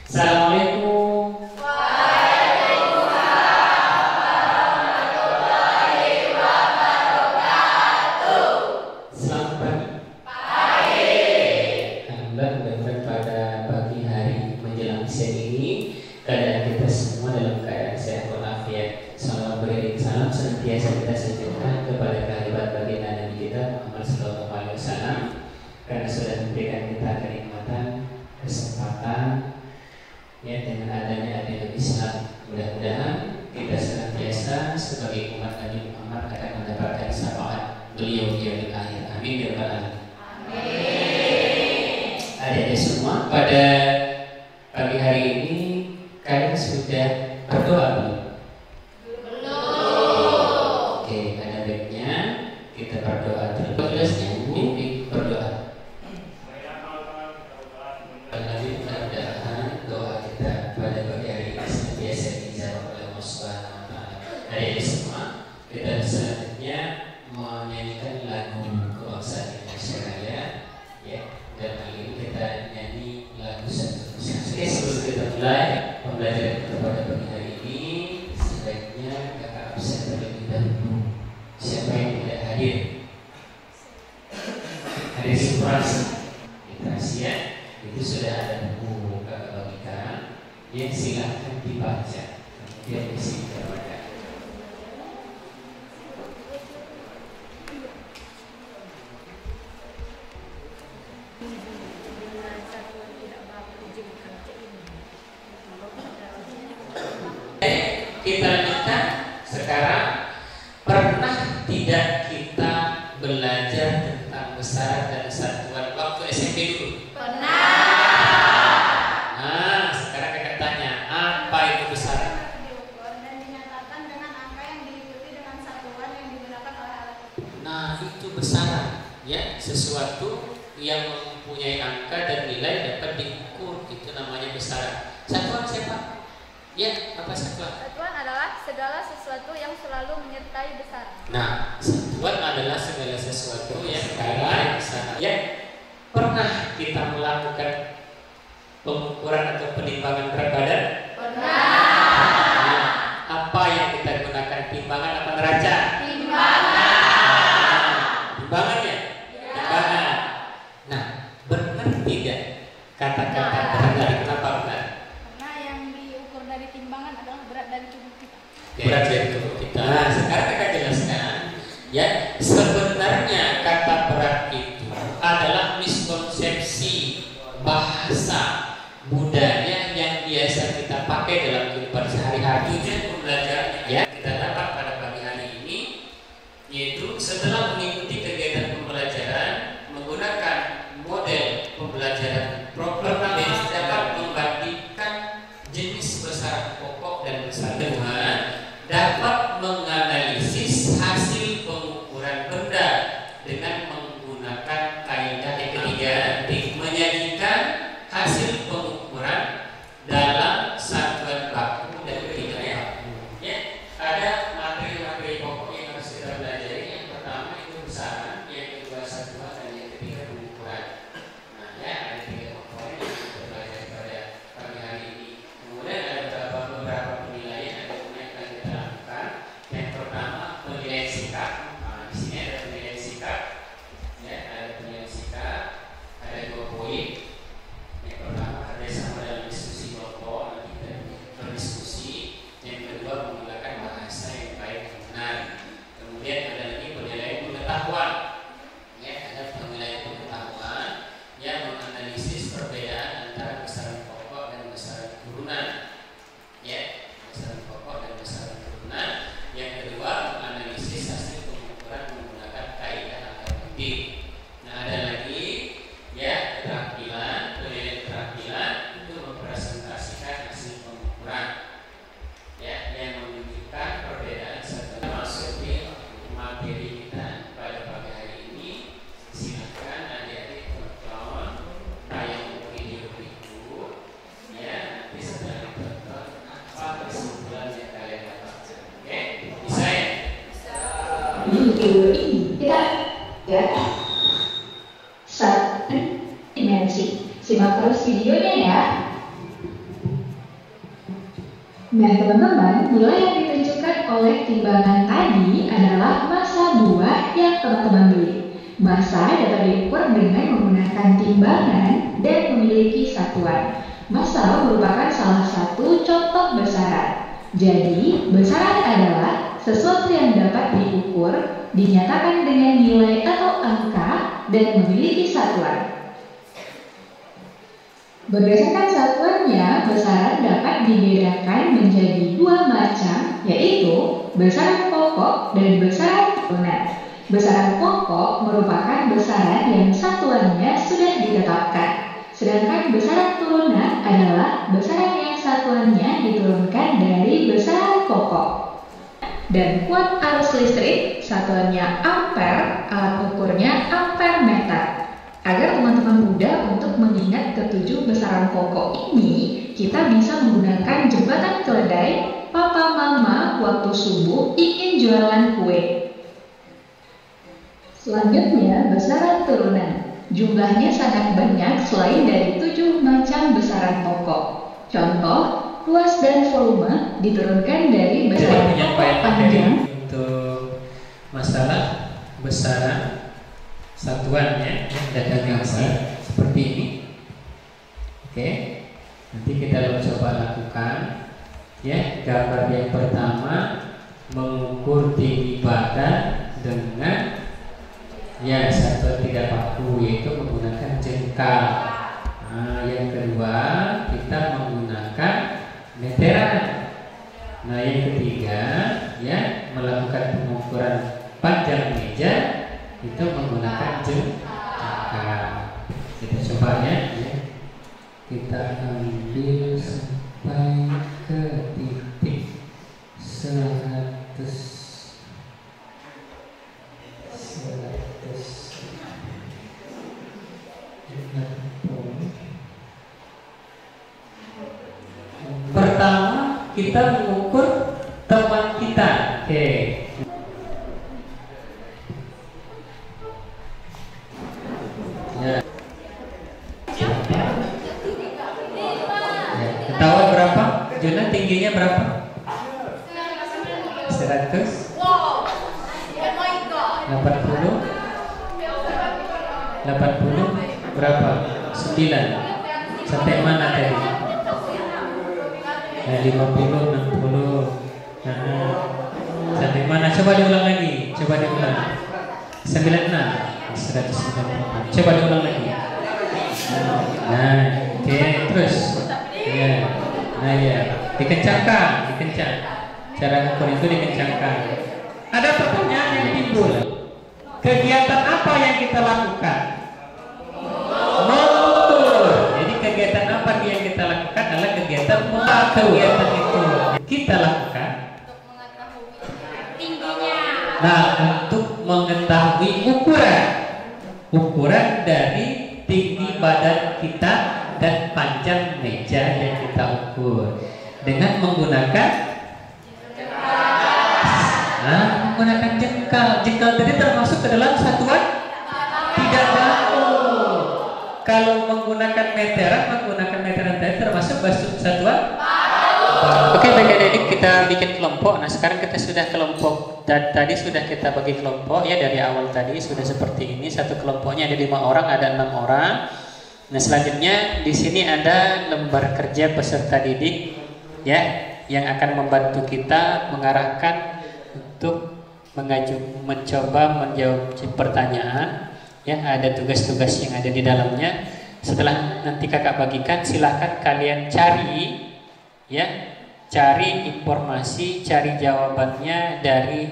Assalamualaikum. Selamat pagi. Alhamdulillah, mudah-mudahan pada pagi hari menjelang siang ini keadaan kita semua dalam keadaan sehat walafiat. Salam beriring salam senantiasa kita sanjungkan kepada kehadirat baginda Nabi kita Muhammad Sallallahu Alaihi Wasallam, karena sudah memberikan kita kenikmatan, kesempatan, ya, dengan adanya Islam. Mudah-mudahan kita senantiasa sebagai umat Nabi Muhammad akan mendapatkan syafaat beliau di akhir. Amin ya rabbal alamin. Amin. Adik-adik semua, pada pagi hari ini kalian sudah berdoa belum? Belum. Oke, ada baiknya kita berdoa terlebih dahulu. Ini berdoa. Nabi mudah-mudahan doa kita pada pagi hari ini senantiasa dijawab oleh Allah Subhanahu wa Ta'ala. Adik-adik semua, kita selanjutnya menyanyikan lagu kebangsaan Indonesia Raya, ya, dan kali ini kita nyanyi lagu Satu Nusa. Oke, sebelum kita mulai pembelajaran kita pada pagi hari ini, sebaiknya kakak absen terlebih dahulu. Siapa yang tidak hadir? Hadir simulasi literasi, itu sudah ada buku kakak bagikan, yang silahkan dibaca, kemudian isi terbaca. Kita lanjutkan sekarang. Pernah tidak kita belajar tentang besaran dan satuan waktu SMP dulu? Pernah. Nah, sekarang kakak tanya, apa itu besaran? Diukur dan dinyatakan dengan angka yang diikuti dengan satuan yang digunakan oleh alat itu. Nah, itu besaran, ya, sesuatu yang mempunyai angka dan nilai dapat diukur, itu namanya besaran. Satuan siapa? Ya, apa satuan? Satuan adalah segala sesuatu yang selalu menyertai besaran. Nah, satuan adalah segala sesuatu yang sekarang besaran. Ya, pernah kita melakukan pengukuran atau penimbangan berat badan? Pernah. Nah, apa yang kita gunakan, timbangan apa neraca? Timbangan. Timbangan ya? Timbangan. Nah, benar tidak kata-kata berat dari kenapa benar? Karena yang diukur dari timbangan adalah berat dari tubuh kita. Berat dari tubuh kita. Nah, sekarang kita jelaskan, ya, sebenarnya kata berat itu adalah miskonsepsi bahasa budaya yang biasa kita pakai dalam kehidupan sehari-hari. Tujuan pembelajarannya, ya, kita dapat pada pagi hari ini, yaitu setelah mengikuti kegiatan pembelajaran menggunakan model pembelajaran problem based, dapat membandingkan jenis besaran pokok dan besaran kedua, dapat menganalisis hasil pengukuran benda dengan menggunakan kaidah yang ketiga, menyajikan hasil pengukuran dalam satuan baku dan ketiga baku. Ya, ada materi-materi pokok yang harus kita pelajari. Yang pertama itu besaran, yang kedua satuan, dan yang ketiga pengukuran. Nah, ya, ada tiga komponen yang kita pelajari pada pagi hari ini. Kemudian ada beberapa penilaian yang akan kita lakukan. Yang pertama penilaian sikap. Nah, di sini ada penilaian sikap. Ya, ada penilaian sikap. Ada 2 poin. Yang pertama kerjasama dalam diskusi kelompok, nanti kita berdiskusi. Yang kedua menggunakan bahasa yang baik dan benar. Kemudian ada lagi penilaian pengetahuan. Ya, ada penilaian pengetahuan yang menganalisis perbedaan antara besaran pokok dan besaran turunan. Ya, besaran pokok dan besaran turunan. Yang kedua menganalisis hasil pengukuran menggunakan kaidah angka penting. Nah, ada lagi, ya, keterampilan, penilaian keterampilan itu mempresentasikan hasil pengukuran, ya, yang menunjukkan perbedaan satu masuk di materi kita pada pagi hari ini. Silakan adik-adik tonton tayang video berikut, ya, nanti setelah ditonton apa kesimpulan yang kalian dapatkan. Oke, bisa ya? Video ini kita ya satu dimensi. Simak terus videonya ya. Nah, teman-teman, nilai yang ditunjukkan oleh timbangan tadi adalah massa buah yang teman-teman beli. Massa dapat diukur dengan menggunakan timbangan dan memiliki satuan. Massa merupakan salah satu contoh besaran. Jadi, besaran adalah sesuatu yang dapat diukur, dinyatakan dengan nilai atau angka, dan memiliki satuan. Berdasarkan satuannya, besaran dapat dibedakan menjadi dua macam, yaitu besaran pokok dan besaran turunan. Besaran pokok merupakan besaran yang satuannya sudah ditetapkan, sedangkan besaran turunan adalah besaran yang satuannya diturunkan dari besaran pokok. Dan kuat arus listrik, satuannya ampere, alat ukurnya ampere meter. Agar teman-teman mudah untuk mengingat ketujuh besaran pokok ini, kita bisa menggunakan jembatan keledai, papa mama waktu subuh ingin jualan kue. Selanjutnya, besaran turunan. Jumlahnya sangat banyak selain dari 7 macam besaran pokok. Contoh, luas dan volume diturunkan dari besaran pokok panjang. Untuk masalah besaran satuannya data kasih seperti ini. Oke, nanti kita coba lakukan ya. Gambar yang pertama mengukur tinggi badan dengan ya satuan tidak baku, yaitu menggunakan jengkal. Nah, yang kedua kita menggunakan meteran. Nah, yang ketiga ya melakukan pengukuran panjang meja itu menggunakan jengkal. Kita coba ya. Kita ambil sampai ke titik 100. Pertama kita mengukur teman kita. Oke. Ya. Ketawa berapa? Juna tingginya berapa? 100. 80. 80 berapa? 9. Sampai mana tadi? Nah, 50, 60. Nah, sampai mana? Coba diulang lagi. Coba diulang. 96. 196. Coba diulang lagi. Nah, oke, terus. Ya. Nah, ya. Dikencangkan, dikencang. Cara ukur itu dikencangkan. Ada pertanyaan yang timbul. Kegiatan apa yang kita lakukan? Mengukur. Jadi kegiatan apa yang kita lakukan adalah kegiatan mengukur. Kegiatan itu kita lakukan Untuk mengetahui tingginya. nah untuk mengetahui ukuran dari tinggi badan kita dan panjang meja yang kita ukur dengan menggunakan menggunakan jengkal. Jengkal tadi termasuk ke dalam satuan tidak baku. Kalau menggunakan meteran tadi termasuk satuan baku. Oke, baik adik-adik, kita bikin kelompok. Nah, sekarang kita sudah kelompok dan tadi sudah kita bagi kelompok ya. Dari awal tadi sudah seperti ini. Satu kelompoknya ada 5 orang, ada 6 orang. Nah, selanjutnya di sini ada lembar kerja peserta didik ya, yang akan membantu kita mengarahkan untuk mencoba menjawab pertanyaan ya. Ada tugas-tugas yang ada di dalamnya. Setelah nanti kakak bagikan, silahkan kalian cari ya, cari informasi, cari jawabannya dari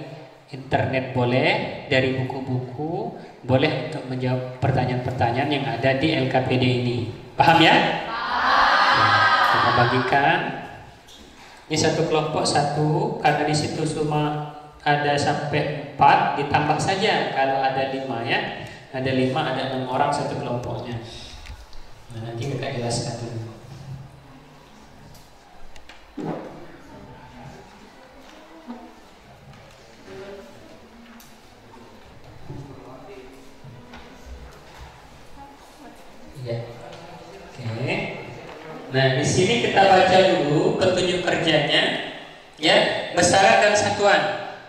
internet boleh, dari buku-buku boleh, untuk menjawab pertanyaan-pertanyaan yang ada di LKPD ini. Paham ya? Paham. Kita bagikan. Ini satu kelompok satu, karena di situ cuma ada sampai 4, ditambah saja kalau ada 5 ya. Ada 5, ada 6 orang satu kelompoknya. Nah, nanti kakak jelaskan dulu. Ya. Oke. Nah, di sini kita baca dulu petunjuk kerjanya. Ya, besaran dan satuan.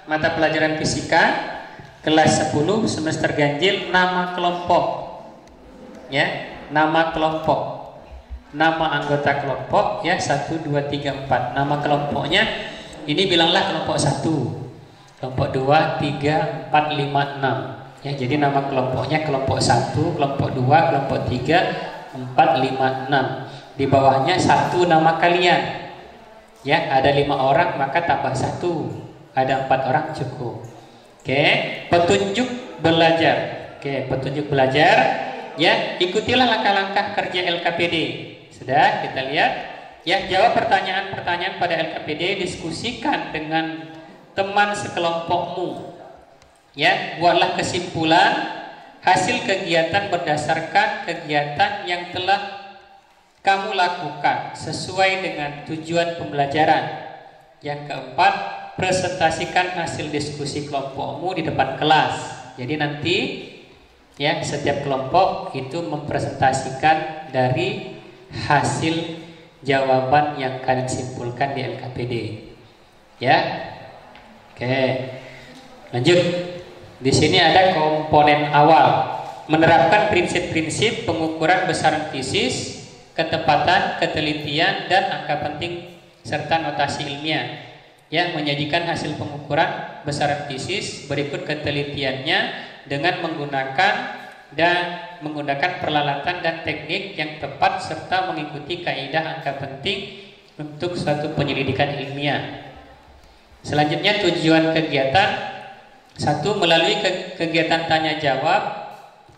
Mata pelajaran fisika kelas 10 semester ganjil, nama kelompok. Ya, nama kelompok. Nama anggota kelompok ya 1 2 3 4. Nama kelompoknya ini bilanglah kelompok 1. Kelompok 2 3 4 5 6. Ya, jadi nama kelompoknya kelompok 1, kelompok 2, kelompok 3, 4 5 6. Di bawahnya 1 nama kalian. Ya, ada 5 orang maka tambah 1. Ada 4 orang cukup. Oke, petunjuk belajar. Oke, petunjuk belajar. Ya, ikutilah langkah-langkah kerja LKPD. Sudah kita lihat. Ya, jawab pertanyaan-pertanyaan pada LKPD, diskusikan dengan teman sekelompokmu. Ya, buatlah kesimpulan hasil kegiatan berdasarkan kegiatan yang telah kamu lakukan sesuai dengan tujuan pembelajaran. Yang keempat, presentasikan hasil diskusi kelompokmu di depan kelas. Jadi nanti ya setiap kelompok itu mempresentasikan dari hasil jawaban yang kalian simpulkan di LKPD. Ya, oke, lanjut. Di sini ada komponen awal, menerapkan prinsip-prinsip pengukuran besaran fisis, ketepatan, ketelitian, dan angka penting serta notasi ilmiah. Ya, menyajikan hasil pengukuran besaran fisis berikut ketelitiannya dengan menggunakan peralatan dan teknik yang tepat serta mengikuti kaidah angka penting untuk suatu penyelidikan ilmiah. Selanjutnya tujuan kegiatan. 1. Melalui kegiatan tanya jawab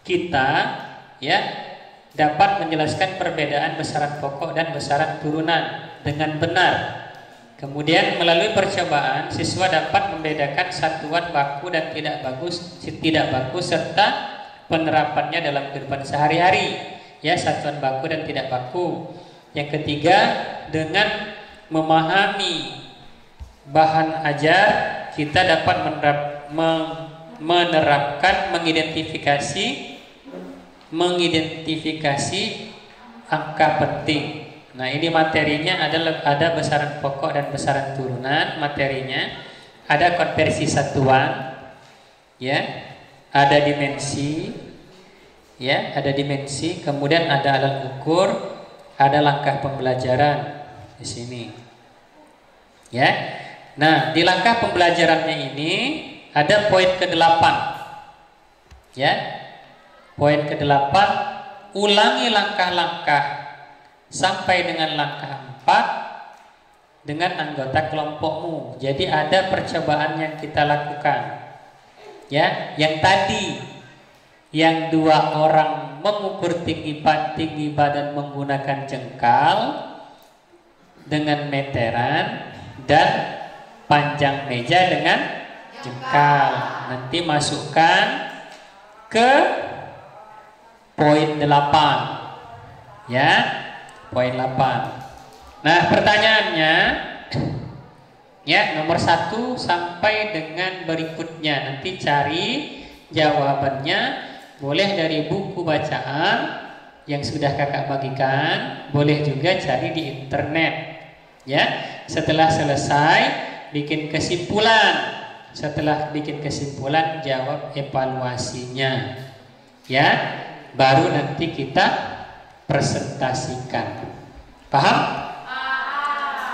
kita ya dapat menjelaskan perbedaan besaran pokok dan besaran turunan dengan benar. Kemudian melalui percobaan siswa dapat membedakan satuan baku dan tidak baku serta penerapannya dalam kehidupan sehari-hari. Ya, satuan baku dan tidak baku. Yang ketiga, dengan memahami bahan ajar kita dapat menerapkan mengidentifikasi angka penting. Nah, ini materinya ada besaran pokok dan besaran turunan. Materinya ada konversi satuan, ya, ada dimensi, ya, ada dimensi. Kemudian ada alat ukur, ada langkah pembelajaran di sini, ya. Nah, di langkah pembelajarannya ini ada poin ke-8, ya. Poin ke-8, ulangi langkah-langkah sampai dengan langkah 4 dengan anggota kelompokmu. Jadi ada percobaan yang kita lakukan. Ya, yang tadi yang 2 orang mengukur tinggi badan menggunakan jengkal dengan meteran dan panjang meja dengan jengkal. Nanti masukkan ke poin 8. Ya. Poin 8. Nah, pertanyaannya ya nomor 1 sampai dengan berikutnya. Nanti cari jawabannya boleh dari buku bacaan yang sudah kakak bagikan, boleh juga cari di internet. Ya, setelah selesai bikin kesimpulan. Setelah bikin kesimpulan jawab evaluasinya. Ya, baru nanti kita presentasikan. Paham?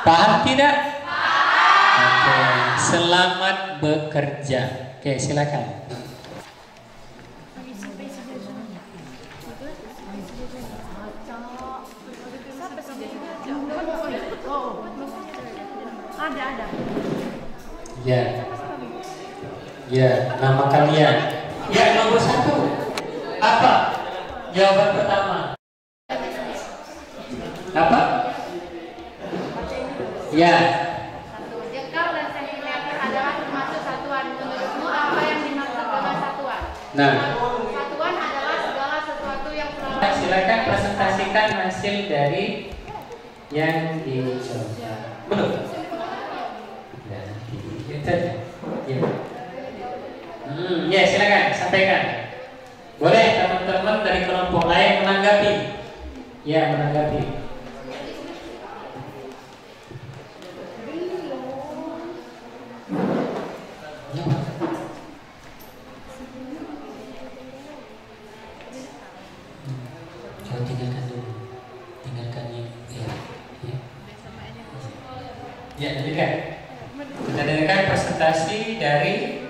Paham tidak? Oke, selamat bekerja. Oke, silakan. Ada. Ya. Ya, nama kalian. Ya, nomor 1. Apa? Jawaban pertama. Apa? Ya. Jengkal dan sentimeter adalah termasuk satuan. Menurutmu apa yang dimaksud dengan satuan? Nah, Satuan adalah segala sesuatu yang telah. silakan presentasikan hasil dari yang dicoba. Belum? Ya, silakan sampaikan. Boleh teman-teman dari kelompok lain menanggapi. Ya, menanggapi. dilihat. Kita dengarkan presentasi dari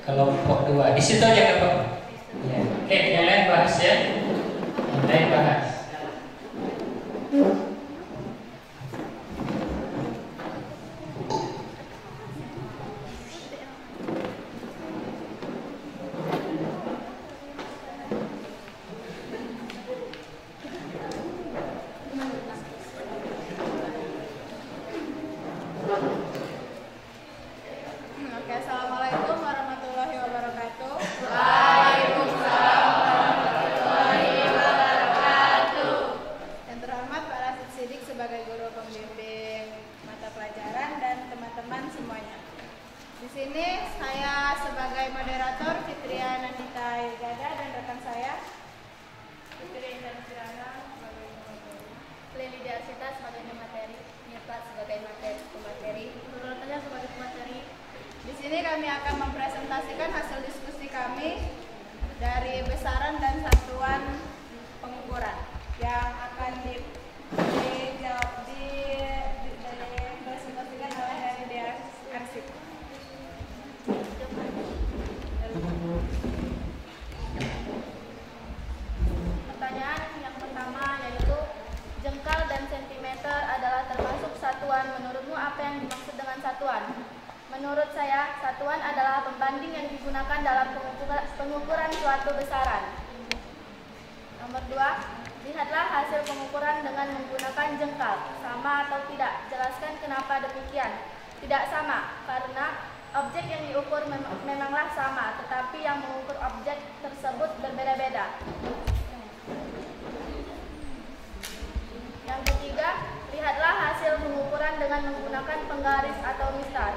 kelompok 2. Di situ aja kelompok. Ya. Oke, yang lain bahas ya. Yang lain bahas. Oke, assalamualaikum warahmatullahi wabarakatuh. Yang terhormat Pak Rasid Sidik sebagai guru pembimbing mata pelajaran dan teman-teman semuanya. Di sini saya sebagai moderator Fitria Nandita Gada dan rekan saya Fitri Intan Kirana sebagai Lili Diarsita sebagai materi, Mirta sebagai pemateri, Nurultanya sebagai pemateri. Di sini kami akan mempresentasikan hasil diskusi kami dari besaran dan satuan pengukuran yang akan dipresentasikan oleh dari Arsip. Pertanyaan yang pertama yaitu jengkal dan sentimeter adalah termasuk satuan. Menurutmu apa yang dimaksud dengan satuan? Menurut saya, satuan adalah pembanding yang digunakan dalam pengukuran suatu besaran. Nomor 2, lihatlah hasil pengukuran dengan menggunakan jengkal. Sama atau tidak? Jelaskan kenapa demikian. Tidak sama, karena objek yang diukur memanglah sama, tetapi yang mengukur objek tersebut berbeda-beda. Yang ketiga, lihatlah hasil pengukuran dengan menggunakan penggaris atau mistar.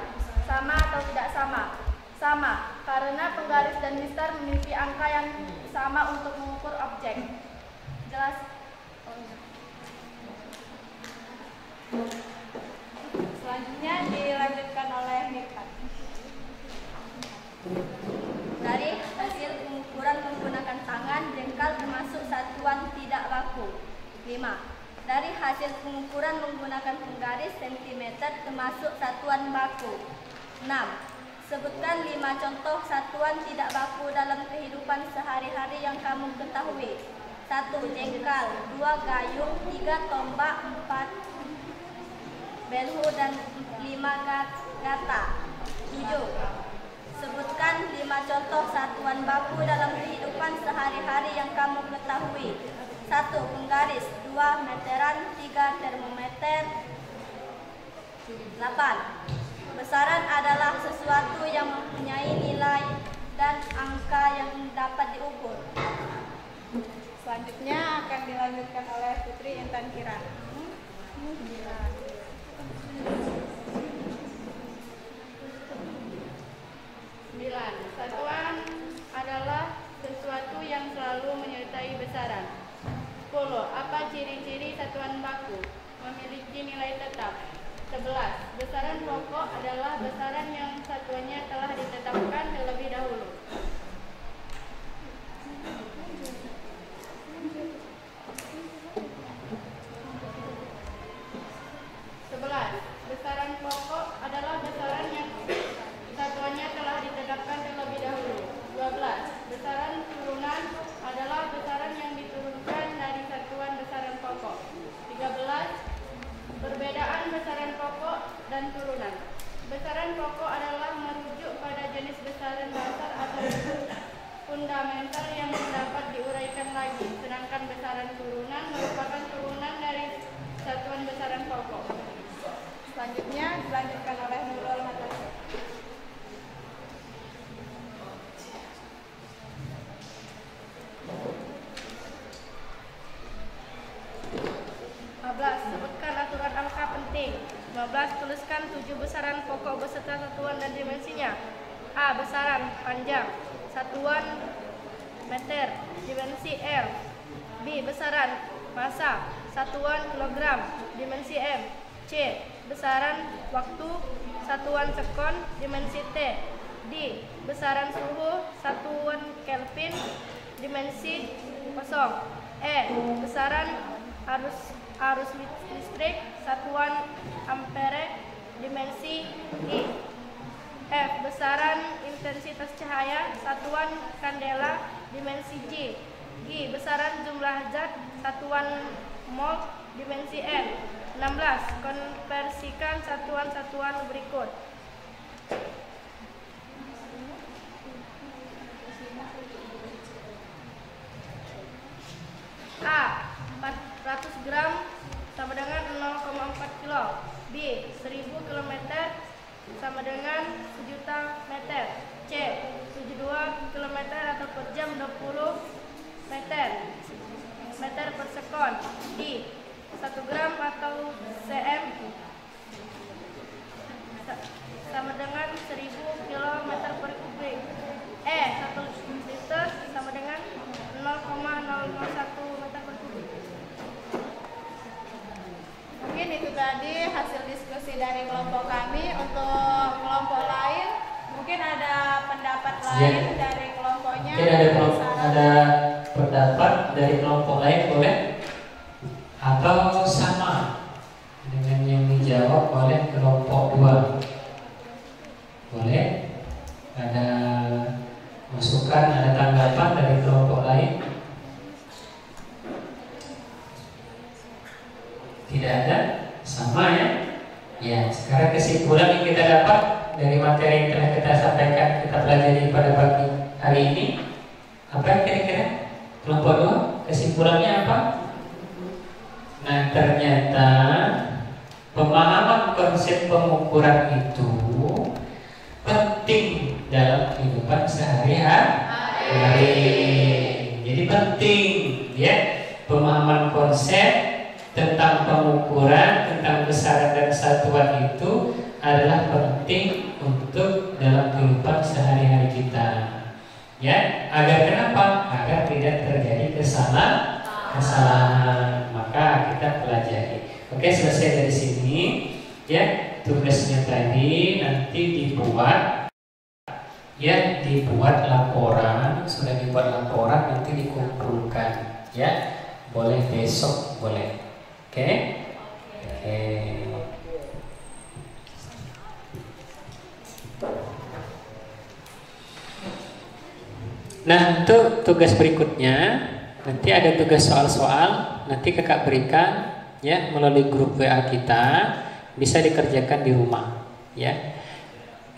Sama atau tidak sama? Sama, karena penggaris dan mistar memiliki angka yang sama untuk mengukur objek. Jelas? Selanjutnya dilanjutkan oleh Mirta. Dari hasil pengukuran menggunakan tangan, jengkal termasuk satuan tidak baku. 5. Dari hasil pengukuran menggunakan penggaris, sentimeter termasuk satuan baku. 6. Sebutkan 5 contoh satuan tidak baku dalam kehidupan sehari-hari yang kamu ketahui. 1. Jengkal. 2. Gayung. 3. Tombak. 4. Belhu dan 5. Gata. 7. Sebutkan 5 contoh satuan baku dalam kehidupan sehari-hari yang kamu ketahui. 1. Penggaris. 2. Meteran. 3. Termometer. 8. Besaran adalah sesuatu yang mempunyai nilai dan angka yang dapat diukur. Selanjutnya akan dilanjutkan oleh Putri Intan Kirana. 9. Satuan adalah sesuatu yang selalu menyertai besaran. 10. Apa ciri-ciri satuan baku? Memiliki nilai tetap. 11. Besaran pokok adalah besaran yang satuannya telah ditetapkan terlebih dahulu. 11. Besaran pokok adalah besaran yang satuannya telah ditetapkan terlebih dahulu. 12. Besaran turunan adalah besaran yang diturunkan dari satuan besaran pokok. 13. Perbedaan besaran pokok dan turunan. Besaran pokok adalah merujuk pada jenis besaran dasar atau fundamental yang dapat diuraikan lagi, sedangkan besaran turunan merupakan turunan dari satuan besaran pokok. Selanjutnya dilanjutkan oleh Nurul Natasha. 15. Sebutkan aturan angka penting. 15. Tuliskan 7 besaran pokok beserta satuan dan dimensinya. A. Besaran panjang, satuan meter, dimensi L. B. Besaran massa, satuan kilogram, dimensi M. C. Besaran waktu, satuan sekon, dimensi T. D. Besaran suhu, satuan Kelvin, dimensi kosong. E. Besaran arus listrik, satuan ampere, dimensi I. F. Besaran intensitas cahaya satuan kandela dimensi G. G. Besaran jumlah zat satuan mol dimensi N. 16. Konversikan satuan-satuan berikut. A. 400 gram sama dengan 0,4 kilo. B. 1000 km sama dengan 1.000.000 meter. C. 72 km atau per jam 20 meter per sekon. D. 1 gram atau cm sama dengan 1000 km per kubik. E. 1 liter sama dengan 0,001 meter per kubik. Mungkin itu tadi hasil diskusi dari kelompok kami. Untuk kelompok lain, mungkin ada pendapat lain dari kelompoknya. Mungkin ada pendapat dari kelompok lain, boleh? Atau sama dengan yang dijawab oleh kelompok 2. Boleh? Ada masukan, ada tanggapan dari kelompok lain? Tidak ada? Sama ya? Ya, sekarang kesimpulan yang kita dapat dari materi yang telah kita sampaikan, kita pelajari pada pagi hari ini, apa kira-kira? Kelompok 2, kesimpulannya apa? Nah, ternyata pemahaman konsep pengukuran itu penting dalam kehidupan sehari-hari. Jadi penting ya, pemahaman konsep tentang pengukuran, tentang besaran dan satuan itu adalah penting untuk dalam kehidupan sehari-hari kita. Ya, agar kenapa? Agar tidak terjadi kesalahan. Maka kita pelajari. Oke, selesai dari sini. Ya, tugasnya tadi nanti dibuat. Ya, dibuat laporan. Sudah dibuat laporan, nanti dikumpulkan. Ya, boleh besok, boleh. Oke. Nah, untuk tugas berikutnya nanti ada tugas soal-soal, nanti kakak berikan ya melalui grup WA kita, bisa dikerjakan di rumah ya.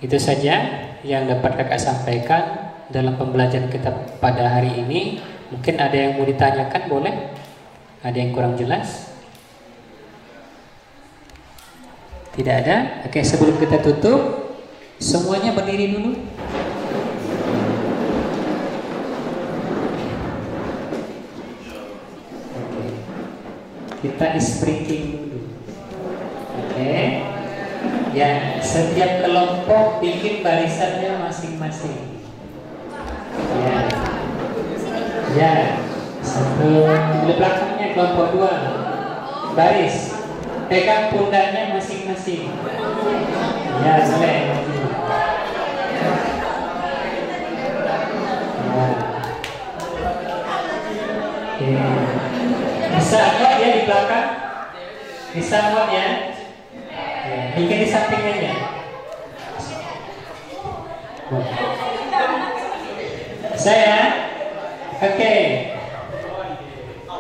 Itu saja yang dapat kakak sampaikan dalam pembelajaran kita pada hari ini. Mungkin ada yang mau ditanyakan, boleh? Ada yang kurang jelas? Tidak ada? Oke, sebelum kita tutup, semuanya berdiri dulu. Kita speaking dulu. Oke. Ya, setiap kelompok bikin barisannya masing-masing. Ya. Ya. Satu di belakangnya kelompok 2. Baris. Pegang pundaknya masing-masing. Ya, boleh. Ya. Oke. Bisa nggak ya di belakang? Bisa nggak ya? Bikin di samping aja. Saya, oke.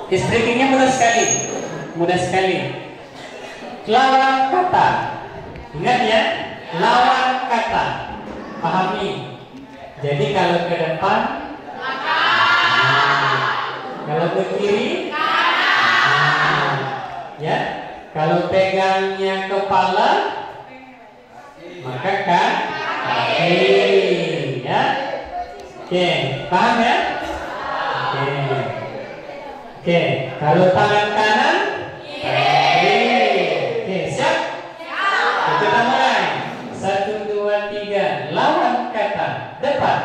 Speakingnya mudah sekali. Lawan kata, ingat ya, lawan kata, pahami. Jadi kalau ke depan, kalau ke kiri. Ya, kalau pegangnya kepala, maka kaki, ya. Oke, paham ya? Oke, kalau tangan kanan, oke, siap? Kita mulai. 1, 2, 3, lawan kata, depan.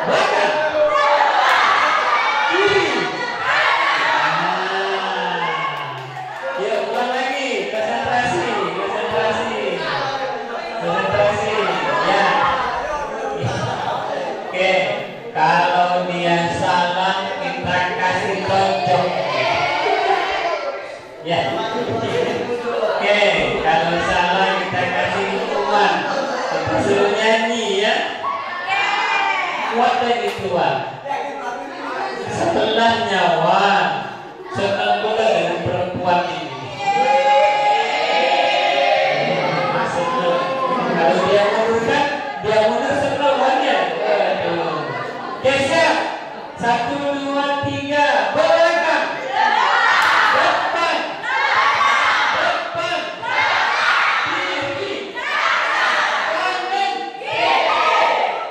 Belakang. Kalau dia salah, kita kasih Kuatnya itu Wan. Setelahnya Wan. Setelah bola dengan perempuan ini. Maksudnya kalau dia mundur kan, dia mundur setelah Wannya. Geser. 1, 2, 3. Belakang. Depan. Depan. Kiri. Kanan.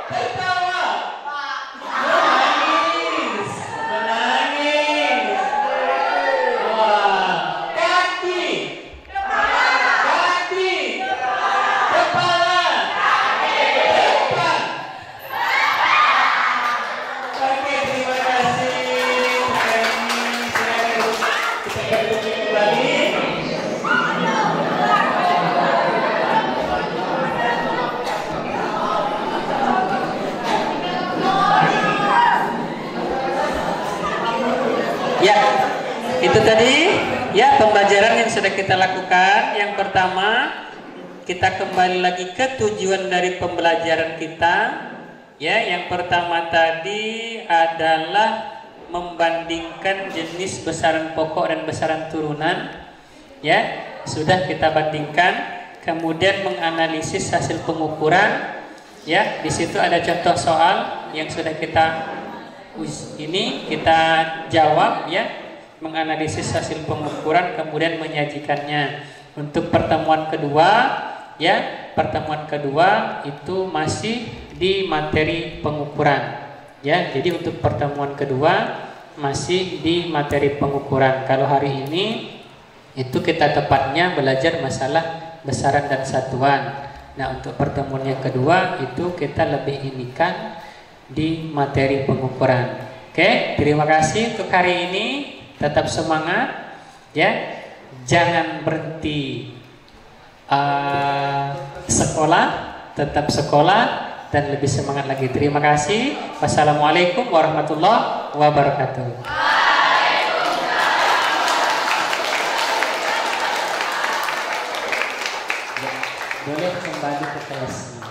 Tertawa. Menangis. Menangis. Wah. Kaki. Kaki. Kepala. Depan. Oke, terima kasih. Kita duduk kembali. Ya, itu tadi ya pembelajaran yang sudah kita lakukan. Yang pertama, kita kembali lagi ke tujuan dari pembelajaran kita. Ya, yang pertama tadi adalah membandingkan jenis besaran pokok dan besaran turunan. Ya, sudah kita bandingkan. Kemudian menganalisis hasil pengukuran. Ya, di situ ada contoh soal yang sudah kita jawab ya, menganalisis hasil pengukuran kemudian menyajikannya. Untuk pertemuan kedua ya, pertemuan kedua itu masih di materi pengukuran ya. Jadi untuk pertemuan kedua masih di materi pengukuran. Kalau hari ini itu kita tepatnya belajar masalah besaran dan satuan. Nah, untuk pertemuan yang kedua itu kita lebih inikan di materi pengukuran. Oke, terima kasih untuk hari ini. Tetap semangat ya. Jangan berhenti sekolah, tetap sekolah dan lebih semangat lagi. Terima kasih. Wassalamualaikum warahmatullahi wabarakatuh. Boleh kembali ke kelas.